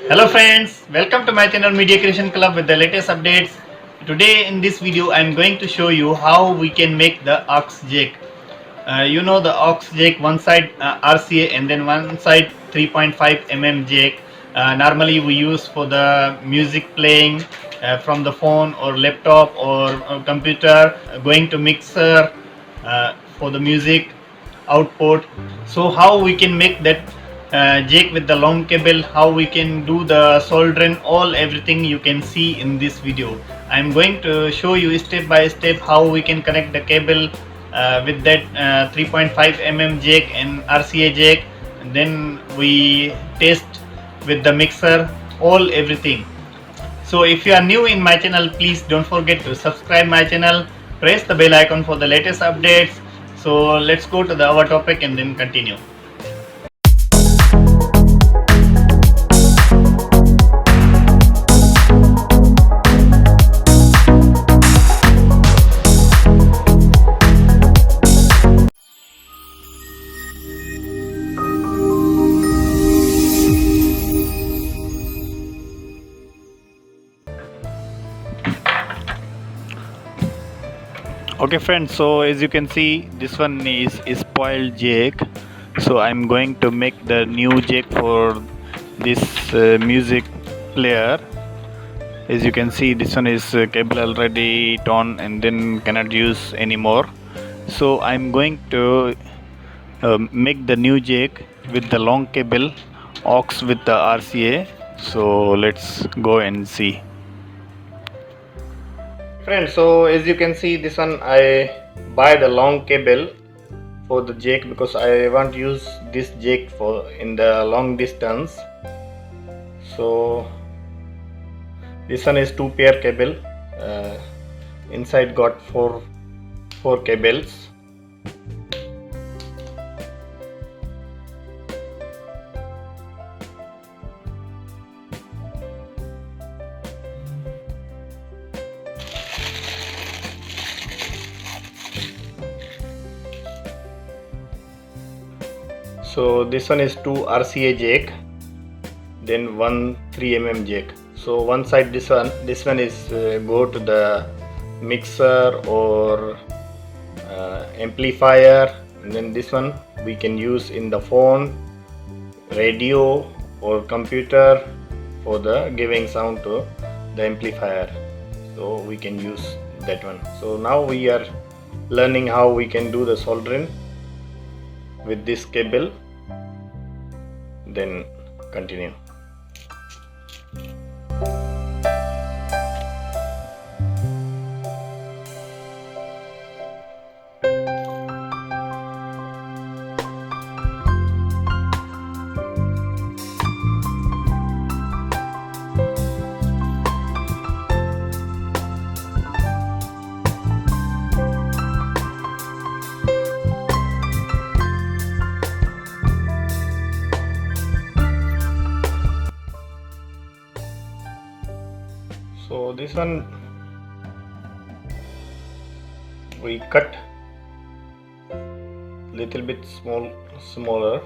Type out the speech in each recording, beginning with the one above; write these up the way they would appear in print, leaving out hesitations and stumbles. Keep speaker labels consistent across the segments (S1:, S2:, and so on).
S1: Hello friends, welcome to my channel Media Creation Club with the latest updates. Today in this video I am going to show you how we can make the AUX jack. You know the AUX jack, one side RCA and then one side 3.5 mm jack. Normally we use for the music playing from the phone or laptop or computer, going to mixer for the music output. So how we can make that jack with the long cable, how we can do the soldering, all everything you can see in this video. I am going to show you step by step how we can connect the cable with that 3.5 mm jack and RCA jack, and then we test with the mixer, all everything. So if you are new in my channel, please don't forget to subscribe my channel, press the bell icon for the latest updates. So let's go to our topic and then continue. Okay friends, so as you can see, this one is spoiled jack. So I'm going to make the new jack for this music player. As you can see, this one is cable already torn and then cannot use anymore. So I'm going to make the new jack with the long cable AUX with the RCA. So let's go and see. Friends, so as you can see, this one I buy the long cable for the jack because I want to use this jack for in the long distance. So this one is 2-pair cable. Inside got four cables. So this one is 2 RCA jack, then one 3 mm jack. So one side this one is go to the mixer or amplifier, and then this one we can use in the phone, radio or computer for the giving sound to the amplifier. So we can use that one. So now we are learning how we can do the soldering with this cable, then continue. So this one we cut little bit smaller.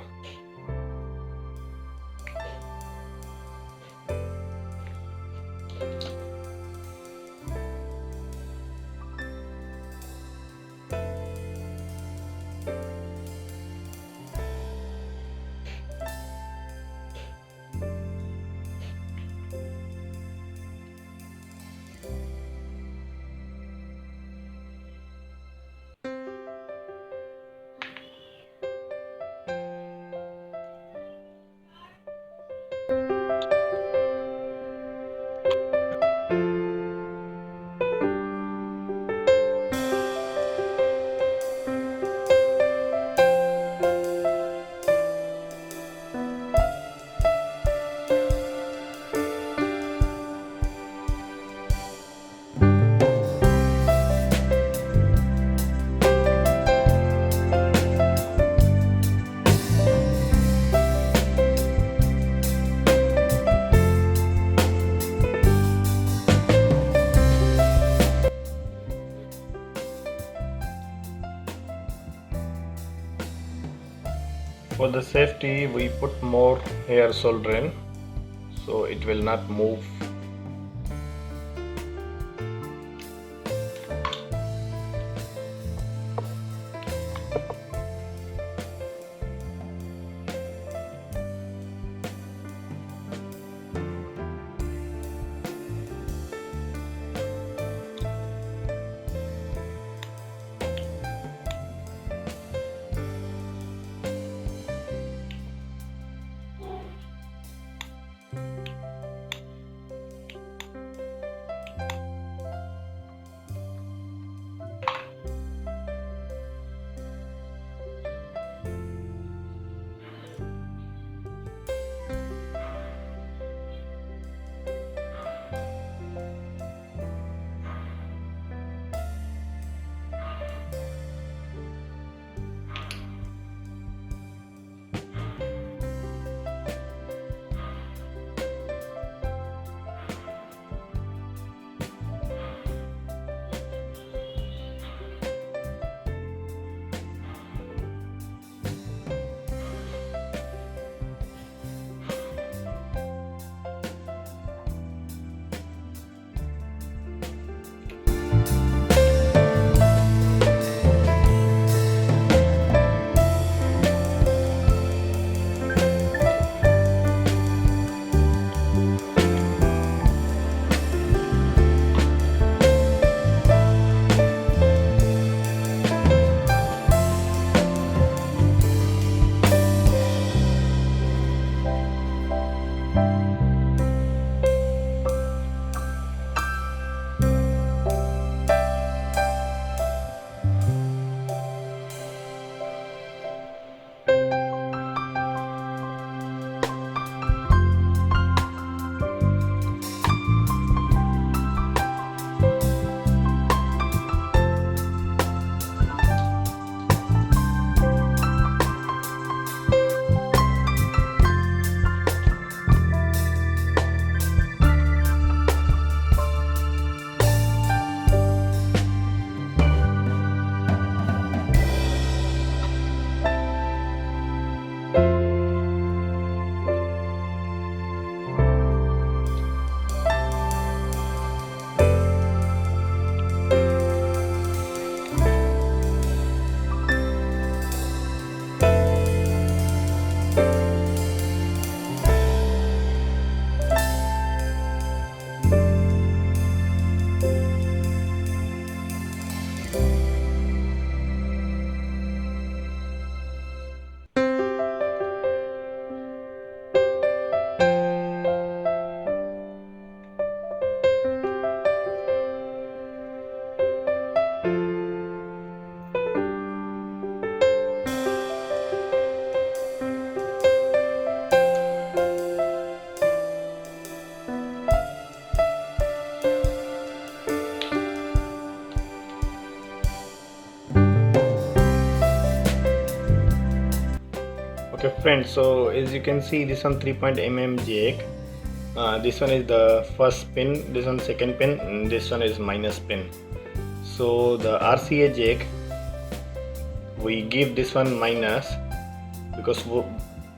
S1: For the safety we put more hair soldering,
S2: so it will not move. Okay friends, so as you can see, this one 3.mm jack, this one is the first pin, this one second pin, and this one is minus pin. So the RCA jack, we give this one minus because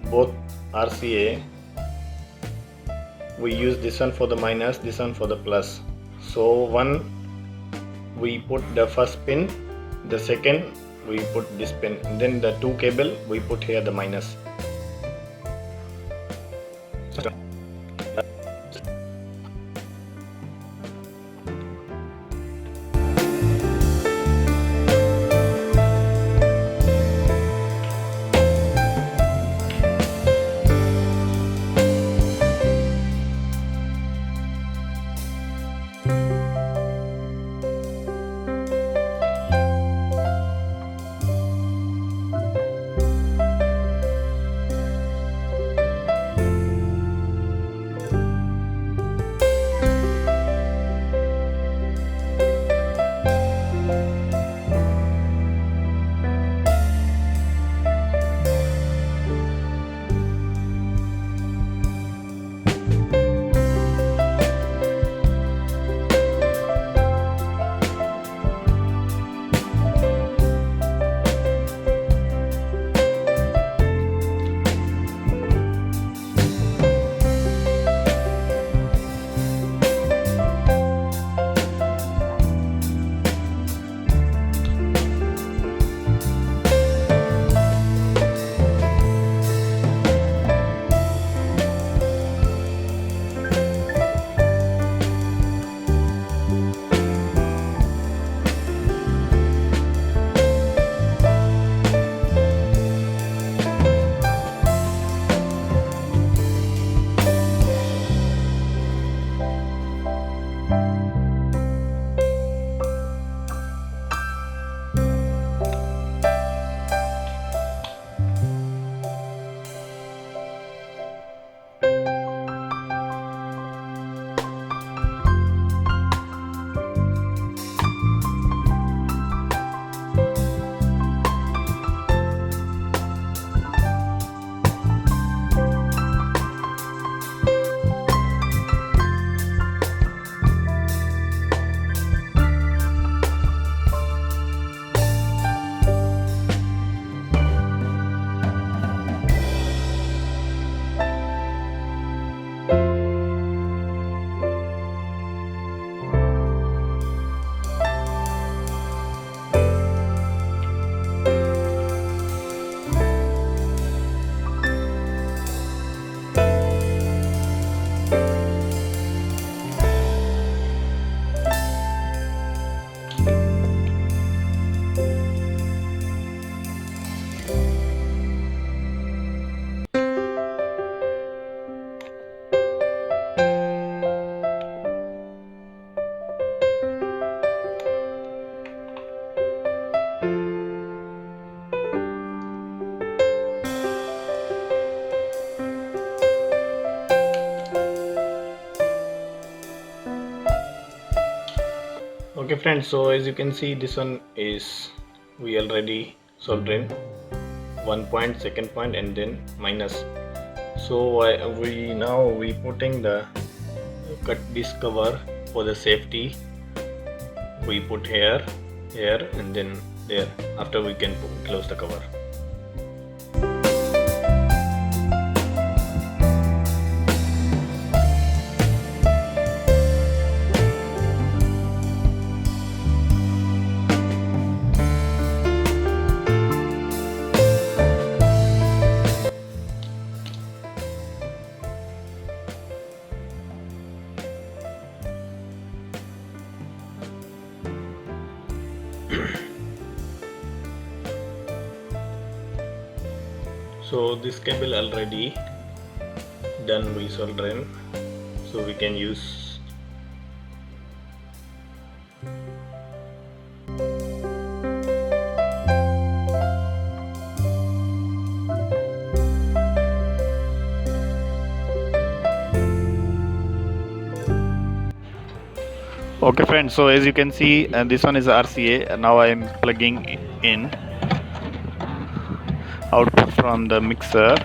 S2: both RCA, we use this one for the minus, this one for the plus. So one we put the first pin, the second we put this pin, and then the two cable we put here the minus. Okay friends, so as you can see, this one is we already soldering 1 point, second point, and then minus. So we putting the cut this cover for the safety. We put here, and then there. After we can close the cover. So this cable already done with soldering, so we can use.
S1: Okay friends, so as you can see, this one is RCA. Now I am plugging in output from the mixer.